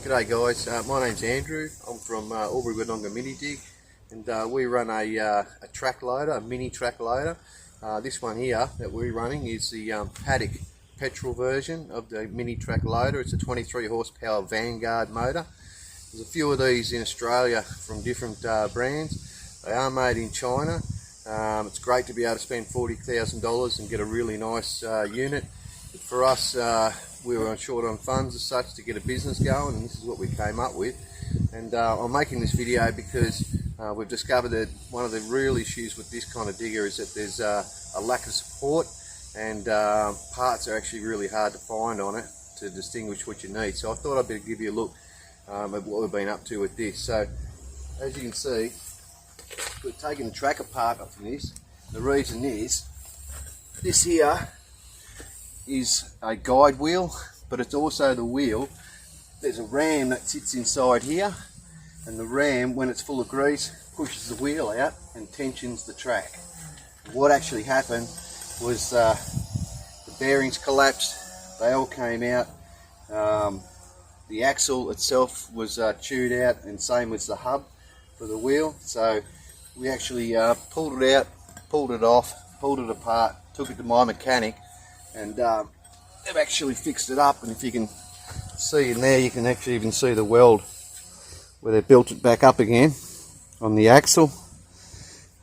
G'day guys, my name's Andrew. I'm from Albury-Wodonga Mini Dig, and we run a track loader, a mini track loader. This one here that we're running is the Paddock petrol version of the mini track loader. It's a 23 horsepower Vanguard motor. There's a few of these in Australia from different brands. They are made in China. It's great to be able to spend $40,000 and get a really nice unit. But for us, we were short on funds as such to get a business going, and this is what we came up with. And I'm making this video because we've discovered that one of the real issues with this kind of digger is that there's a lack of support, and parts are actually really hard to find on it to distinguish what you need. So I thought I'd better give you a look at what we've been up to with this. So as you can see, we've taken the track apart from this. The reason is this here is a guide wheel, but it's also the wheel. There's a ram that sits inside here, and the ram, when it's full of grease, pushes the wheel out and tensions the track. What actually happened was the bearings collapsed, they all came out, the axle itself was chewed out, and same with the hub for the wheel. So we actually pulled it out, pulled it off, pulled it apart, took it to my mechanic, and they've actually fixed it up. And if you can see in there, you can actually even see the weld where they built it back up again on the axle,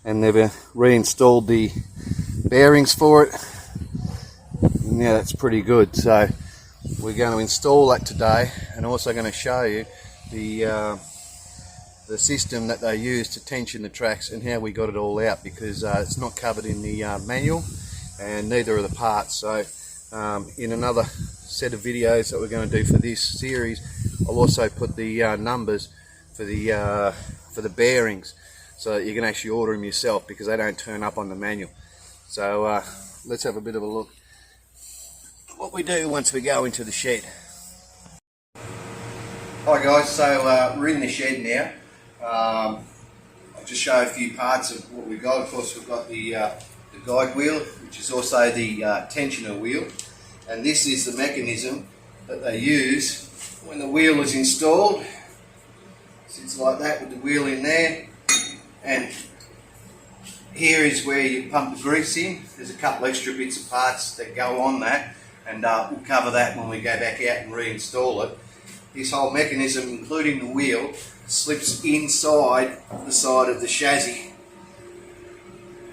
and they've reinstalled the bearings for it. And yeah, that's pretty good. So we're going to install that today, and also going to show you the system that they use to tension the tracks and how we got it all out, because it's not covered in the manual, and neither are the parts. So in another set of videos that we're going to do for this series, I'll also put the numbers for the bearings, so that you can actually order them yourself, because they don't turn up on the manual. So let's have a bit of a look at what we do once we go into the shed. Hi guys, so we're in the shed now. I'll just show a few parts of what we've got. Of course, we've got the guide wheel, which is also the tensioner wheel, and this is the mechanism that they use when the wheel is installed. It sits like that with the wheel in there, and here is where you pump the grease in. There's a couple extra bits of parts that go on that, and we'll cover that when we go back out and reinstall it. This whole mechanism, including the wheel, slips inside the side of the chassis,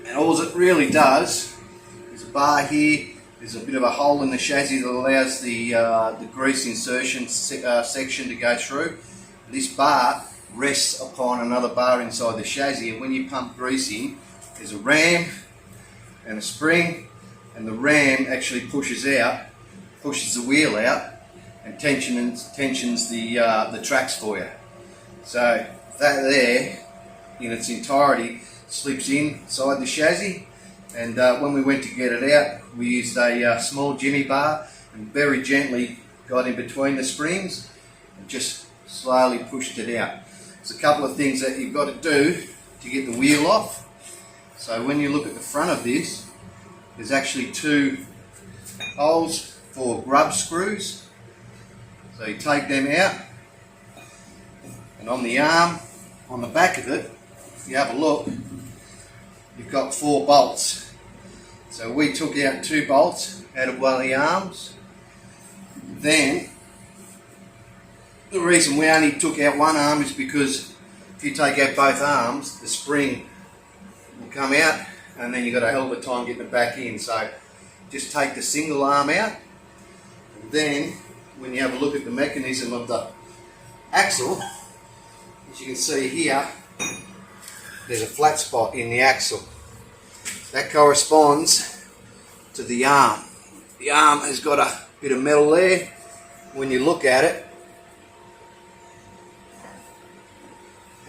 and all it really does is a bar here. There's a bit of a hole in the chassis that allows the grease insertion section to go through. This bar rests upon another bar inside the chassis, and when you pump grease in, there's a ram and a spring, and the ram actually pushes the wheel out, and tensions the tracks for you. So that there, in its entirety, slips inside the chassis, and when we went to get it out, we used a small jimmy bar and very gently got in between the springs and just slowly pushed it out. There's a couple of things that you've got to do to get the wheel off. So when you look at the front of this, there's actually two holes for grub screws. So you take them out, and on the arm, on the back of it, if you have a look, you've got 4 bolts. So we took out 2 bolts out of one of the arms. Then the reason we only took out one arm is because if you take out both arms, the spring will come out, and then you've got a hell of a time getting it back in. So just take the single arm out, and then when you have a look at the mechanism of the axle, as you can see here, there's a flat spot in the axle. That corresponds to the arm. The arm has got a bit of metal there. When you look at it,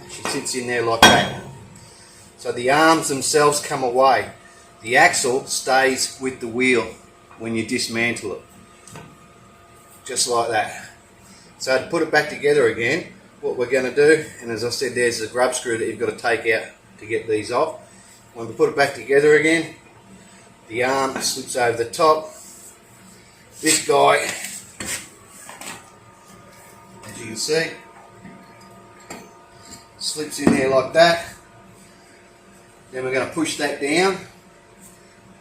she sits in there like that. So the arms themselves come away. The axle stays with the wheel when you dismantle it. Just like that. So to put it back together again, what we're going to do, and as I said, there's a grub screw that you've got to take out to get these off. When we put it back together again, the arm slips over the top. This guy, as as you can see. Slips in there like that. Then we're going to push that down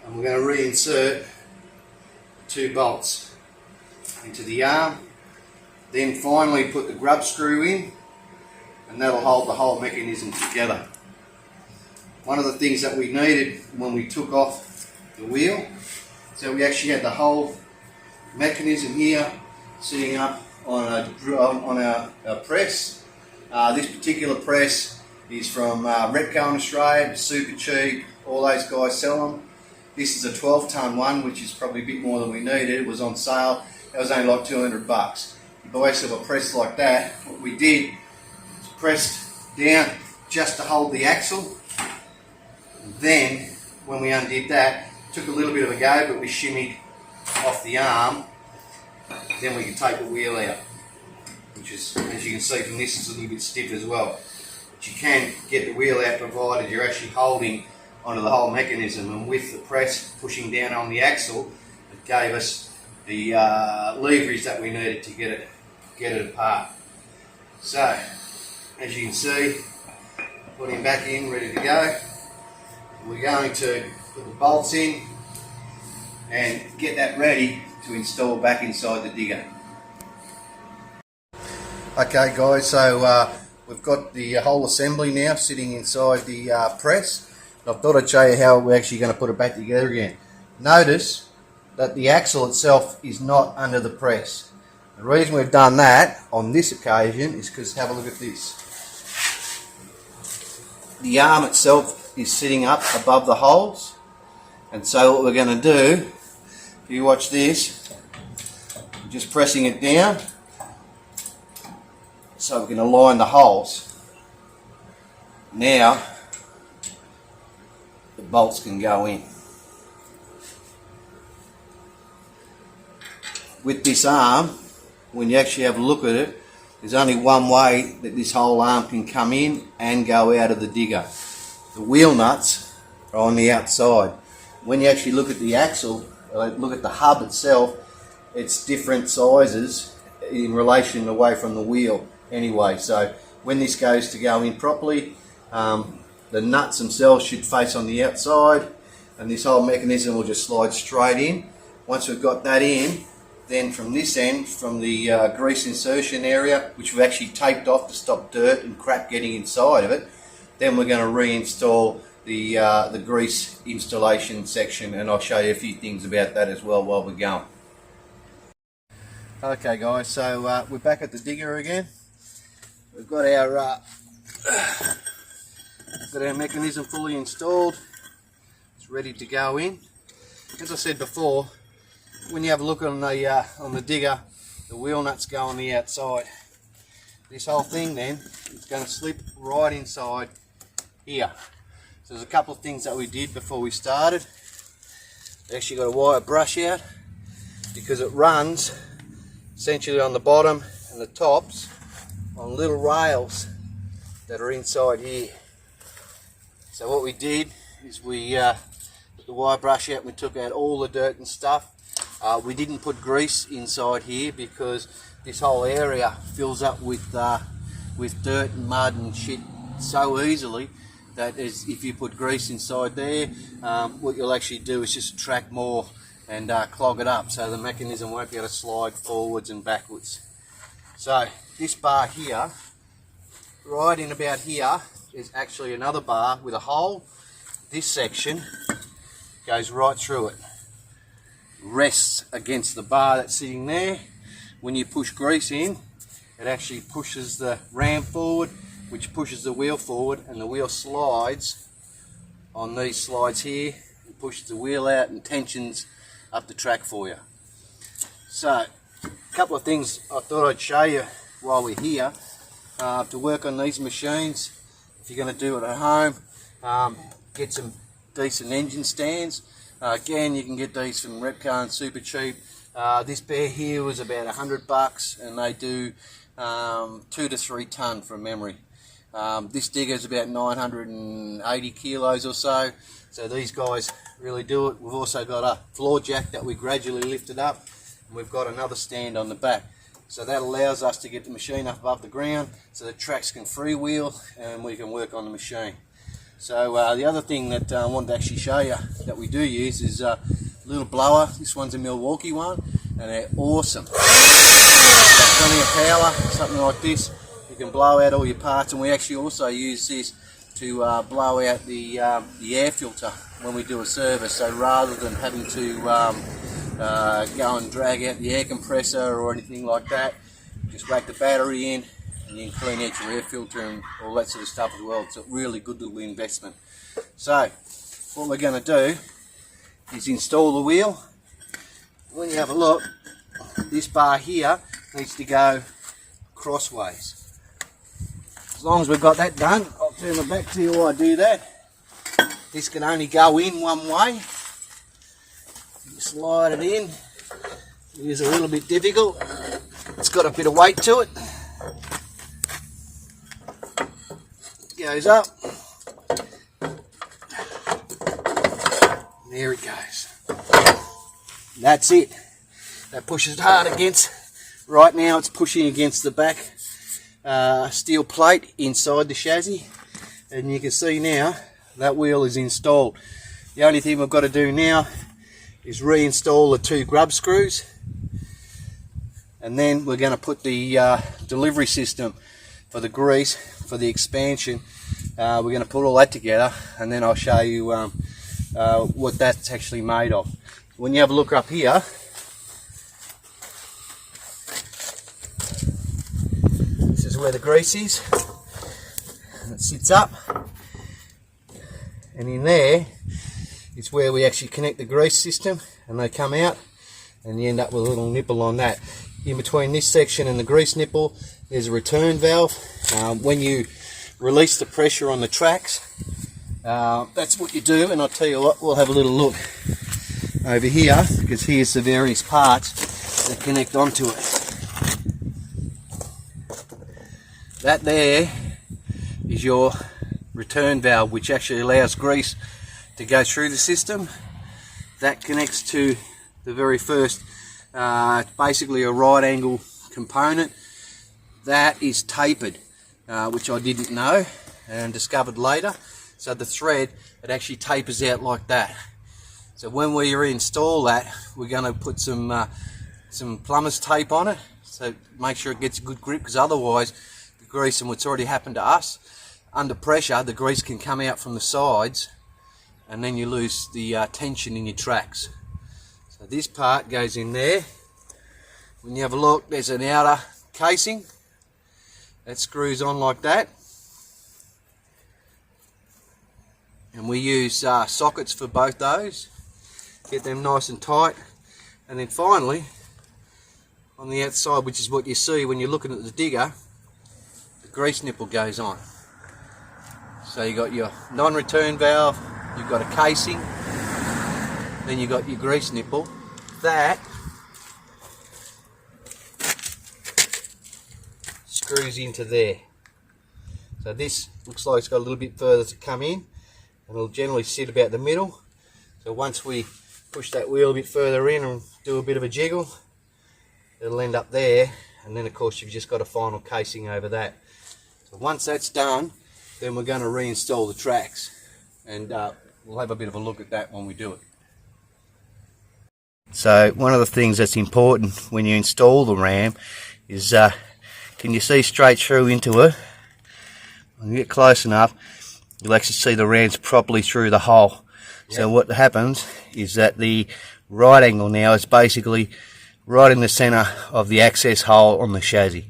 and we're going to reinsert 2 bolts into the arm. Then finally put the grub screw in, and that'll hold the whole mechanism together. One of the things that we needed when we took off the wheel, so we actually had the whole mechanism here sitting up on a press. This particular press is from Repco in Australia, super cheap, all those guys sell them. This is a 12-ton one, which is probably a bit more than we needed. It was on sale, it was only like $200. You buy yourself a press like that, what we did was pressed down just to hold the axle. And then when we undid that, it took a little bit of a go, but we shimmied off the arm. Then we could take the wheel out, which is, as you can see from this, is a little bit stiff as well. But you can get the wheel out provided you're actually holding onto the whole mechanism, and with the press pushing down on the axle, it gave us the leverage that we needed to get it apart. So, as you can see, put him back in, ready to go. We're going to put the bolts in and get that ready to install back inside the digger. Okay guys, so we've got the whole assembly now sitting inside the press. I thought I'd show you how we're actually going to put it back together again. Notice that the axle itself is not under the press. The reason we've done that on this occasion is because, have a look at this. The arm itself is sitting up above the holes, and so what we're going to do, if you watch this, just pressing it down so we can align the holes. Now the bolts can go in. With this arm, when you actually have a look at it, there's only one way that this whole arm can come in and go out of the digger. The wheel nuts are on the outside. When you actually look at the axle, look at the hub itself, it's different sizes in relation away from the wheel anyway. So when this goes to go in properly, the nuts themselves should face on the outside, and this whole mechanism will just slide straight in. Once we've got that in, then from this end, from the grease insertion area, which we've actually taped off to stop dirt and crap getting inside of it, then we're going to reinstall the grease installation section, and I'll show you a few things about that as well while we're going. Okay guys, so we're back at the digger again. We've got our mechanism fully installed. It's ready to go in. As I said before, when you have a look on the digger, the wheel nuts go on the outside. This whole thing then is going to slip right inside here. So there's a couple of things that we did before we started. We actually got a wire brush out because it runs essentially on the bottom and the tops on little rails that are inside here. So what we did is we put the wire brush out and we took out all the dirt and stuff. We didn't put grease inside here because this whole area fills up with dirt and mud and shit so easily that if you put grease inside there, what you'll actually do is just attract more and clog it up, so the mechanism won't be able to slide forwards and backwards. So this bar here, right in about here, is actually another bar with a hole. This section goes right through it, rests against the bar that's sitting there. When you push grease in, it actually pushes the ram forward, which pushes the wheel forward, and the wheel slides on these slides here and pushes the wheel out and tensions up the track for you. So a couple of things I thought I'd show you while we're here. To work on these machines, if you're going to do it at home, get some decent engine stands. Again, you can get these from Repco and super cheap. This pair here was about $100 and they do 2 to 3 ton from memory. This digger is about 980 kilos or so, so these guys really do it. We've also got a floor jack that we gradually lifted up, and we've got another stand on the back. So that allows us to get the machine up above the ground so the tracks can freewheel and we can work on the machine. So the other thing that I wanted to actually show you that we do use is a little blower. This one's a Milwaukee one, and they're awesome. Plenty of power, something like this. You can blow out all your parts, and we actually also use this to blow out the air filter when we do a service. So rather than having to go and drag out the air compressor or anything like that, just whack the battery in and you can clean out your air filter and all that sort of stuff as well. It's a really good little investment. So what we're going to do is install the wheel. When you have a look, this bar here needs to go crossways. As long as we've got that done, I'll turn my back to you while I do that. This can only go in one way. You slide it in. It is a little bit difficult. It's got a bit of weight to it. Goes up. There it goes. That's it. That pushes hard against. Right now it's pushing against the back steel plate inside the chassis, and you can see now that wheel is installed. The only thing we've got to do now is reinstall the 2 grub screws, and then we're going to put the delivery system for the grease, for the expansion. We're going to put all that together, and then I'll show you what that's actually made of. When you have a look up here, this is where the grease is, and it sits up, and in there is where we actually connect the grease system, and they come out, and you end up with a little nipple on that. In between this section and the grease nipple, there's a return valve. When you release the pressure on the tracks, that's what you do, and I'll tell you what, we'll have a little look over here, because here's the various parts that connect onto it. That there is your return valve, which actually allows grease to go through the system. That connects to the very first, basically a right angle component. That is tapered, which I didn't know and discovered later. So the thread, it actually tapers out like that. So when we reinstall that, we're going to put some plumber's tape on it, so make sure it gets a good grip, because otherwise the grease, and what's already happened to us, under pressure the grease can come out from the sides, and then you lose the tension in your tracks. So this part goes in there. When you have a look, there's an outer casing that screws on like that, and we use sockets for both those. Get them nice and tight, and then finally on the outside, which is what you see when you're looking at the digger, the grease nipple goes on. So you got your non-return valve, you've got a casing, then you've got your grease nipple. That screws into there. So this looks like it's got a little bit further to come in, and it'll generally sit about the middle. So once we push that wheel a bit further in and do a bit of a jiggle, it'll end up there, and then of course you've just got a final casing over that. So once that's done, then we're going to reinstall the tracks, and we'll have a bit of a look at that when we do it. So one of the things that's important when you install the ram is, can you see straight through into it? When you get close enough, you'll actually see the rams properly through the hole. Yep. So what happens is that the right angle now is basically right in the centre of the access hole on the chassis.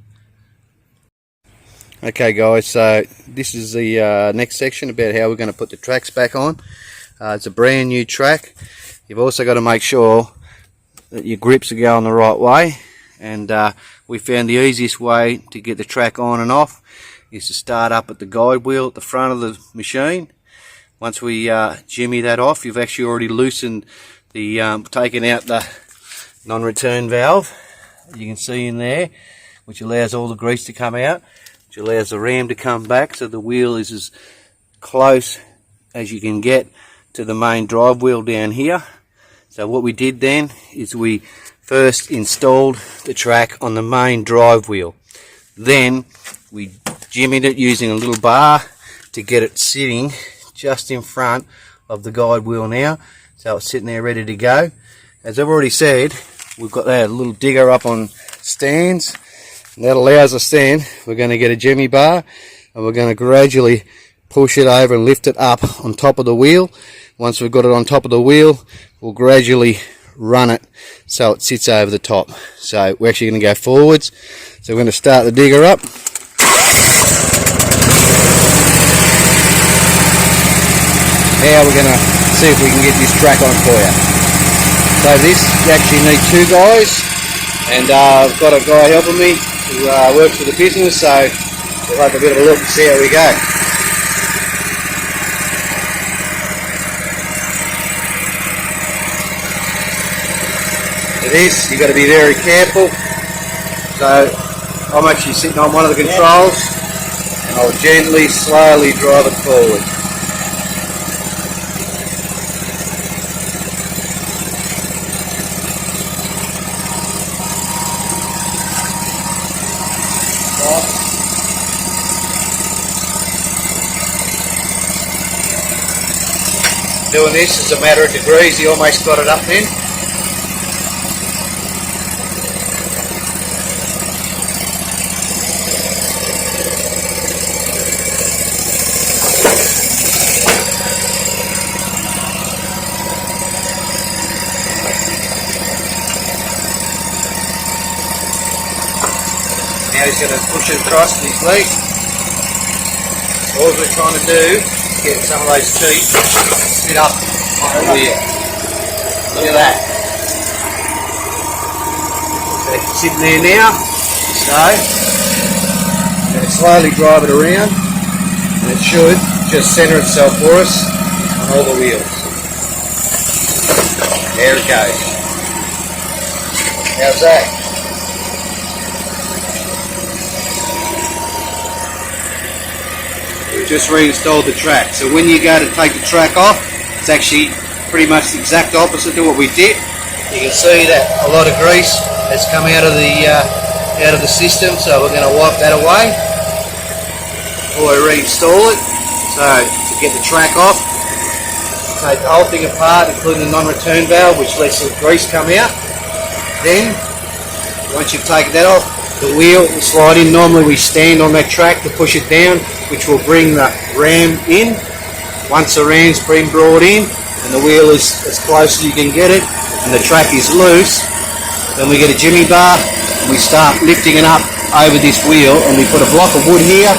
Okay guys, so this is the next section about how we're going to put the tracks back on. It's a brand new track. You've also got to make sure that your grips are going the right way, and we found the easiest way to get the track on and off is to start up at the guide wheel at the front of the machine. Once we jimmy that off, you've actually already loosened the, taken out the non-return valve, you can see in there, which allows all the grease to come out, which allows the ram to come back, so the wheel is as close as you can get to the main drive wheel down here. So what we did then is we first installed the track on the main drive wheel. Then we jimmied it using a little bar to get it sitting just in front of the guide wheel now, so it's sitting there ready to go. As I've already said, we've got that little digger up on stands, and that allows us then, we're going to get a jimmy bar and we're going to gradually push it over and lift it up on top of the wheel. Once we've got it on top of the wheel, we'll gradually run it so it sits over the top. So we're actually going to go forwards. So we're going to start the digger up. Now we're going to see if we can get this track on for you. So this, you actually need two guys, and I've got a guy helping me who works for the business, so we'll have a bit of a look and see how we go. For this, you've got to be very careful. So I'm actually sitting on one of the controls, and I'll gently, slowly drive it forward. Doing this is a matter of degrees. You almost got it up then. Now he's going to push it across with his leg. All we're trying to do is get some of those teeth sit up on the wheel. Look at that. So it's sitting there now. So I'm going to slowly drive it around, and it should just centre itself for us on all the wheels. There it goes. How's that? Just reinstalled the track. So when you go to take the track off, it's actually pretty much the exact opposite to what we did. You can see that a lot of grease has come out of the system, so we're going to wipe that away before I reinstall it. So to get the track off, take the whole thing apart, including the non-return valve, which lets the grease come out. Then once you've taken that off, the wheel will slide in. Normally we stand on that track to push it down, which will bring the ram in. Once the ram's been brought in and the wheel is as close as you can get it and the track is loose, then we get a jimmy bar and we start lifting it up over this wheel, and we put a block of wood here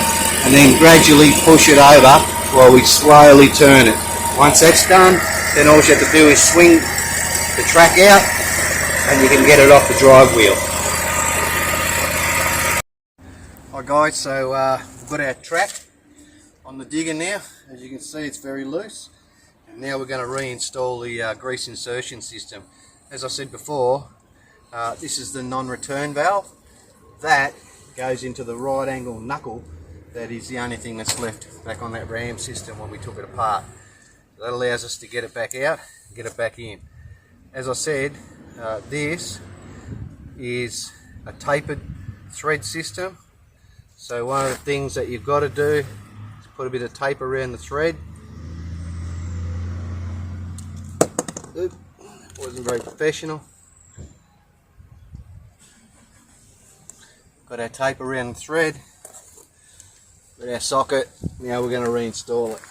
and then gradually push it over while we slowly turn it. Once that's done, then all you have to do is swing the track out and you can get it off the drive wheel. Hi guys, so we've got our track on the digger now. As you can see, it's very loose, and now we're going to reinstall the grease insertion system. As I said before, this is the non-return valve. That goes into the right angle knuckle. That is the only thing that's left back on that ram system when we took it apart. So that allows us to get it back out and get it back in. As I said, this is a tapered thread system. So one of the things that you've got to do is put a bit of tape around the thread. Oop, wasn't very professional. Got our tape around the thread. Got our socket. Now we're going to reinstall it.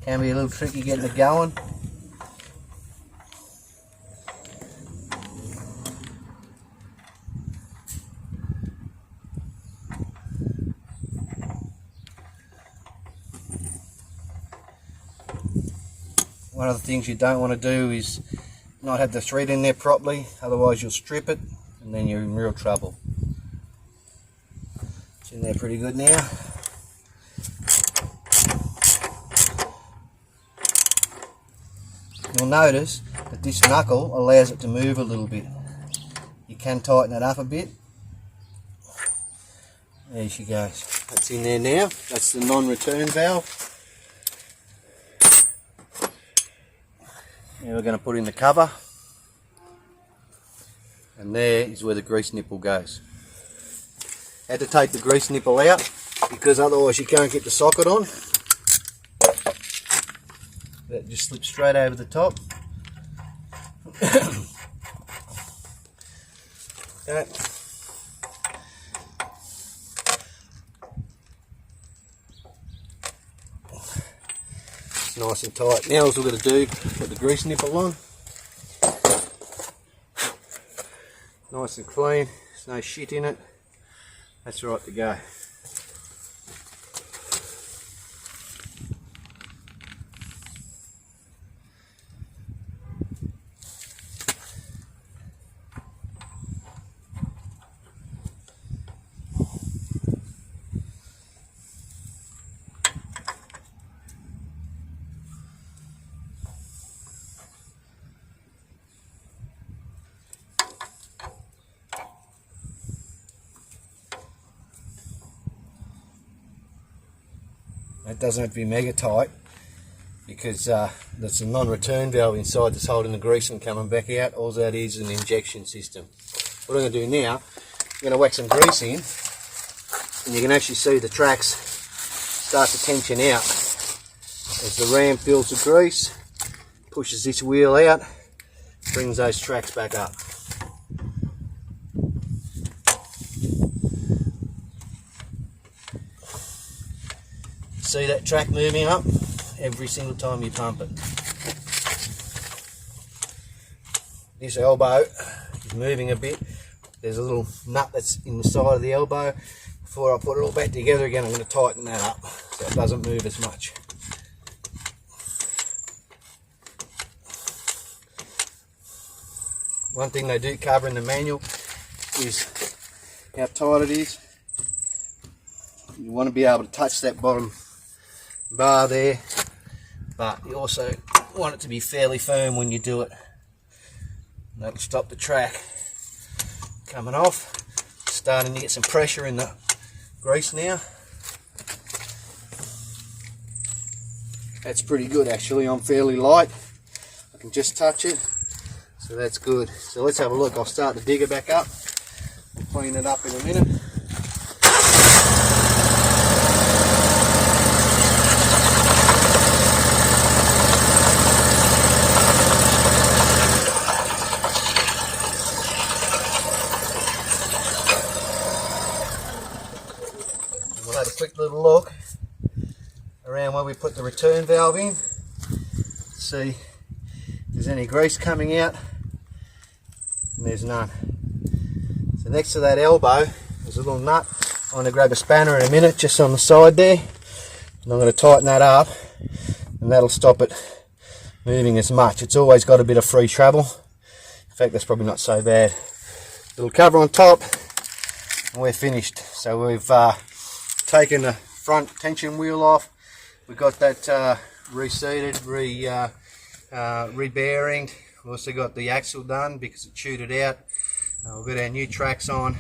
Can be a little tricky getting it going. One of the things you don't want to do is not have the thread in there properly, otherwise you'll strip it and then you're in real trouble. It's in there pretty good now. You'll notice that this knuckle allows it to move a little bit. You can tighten it up a bit. There she goes. That's in there now. That's the non-return valve. Now we're going to put in the cover, and there is where the grease nipple goes. Had to take the grease nipple out because otherwise you can't get the socket on. That just slips straight over the top. Okay. It's nice and tight. Now all we're going to do, put the grease nipple on. Nice and clean, there's no shit in it. That's right to go. It doesn't have to be mega tight because there's a non-return valve inside that's holding the grease from coming back out. All that is an injection system. What I'm going to do now, I'm going to whack some grease in, and you can actually see the tracks start to tension out as the ram fills the grease, pushes this wheel out, brings those tracks back up. See that track moving up every single time you pump it. This elbow is moving a bit. There's a little nut that's in the side of the elbow. Before I put it all back together again, I'm going to tighten that up so it doesn't move as much. One thing they do cover in the manual is how tight it is. You want to be able to touch that bottom bar there, but you also want it to be fairly firm when you do it. That'll stop the track coming off. Starting to get some pressure in the grease now. That's pretty good actually. I'm fairly light. I can just touch it, so that's good. So let's have a look. I'll start the digger back up. We'll clean it up in a minute. We'll have a quick little look around where we put the return valve in. See if there's any grease coming out, and there's none. So next to that elbow there's a little nut. I'm going to grab a spanner in a minute just on the side there, and I'm going to tighten that up, and that'll stop it moving as much. It's always got a bit of free travel. In fact, that's probably not so bad. Little cover on top, and we're finished. So we've taken the front tension wheel off. We've got that reseated, re-bearinged. We've also got the axle done because it chewed it out. We've got our new tracks on,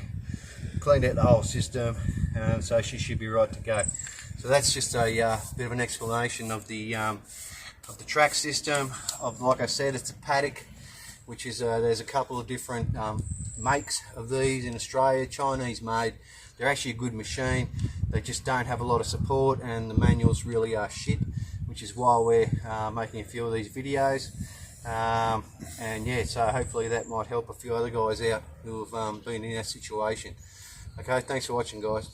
cleaned out the whole system, so she should be right to go. So that's just a bit of an explanation of the track system. Like I said, it's a Paddock, which is there's a couple of different makes of these in Australia, Chinese made. They're actually a good machine. They just don't have a lot of support, and the manuals really are shit, which is why we're making a few of these videos. And yeah, so hopefully that might help a few other guys out who have been in that situation. Okay, thanks for watching, guys.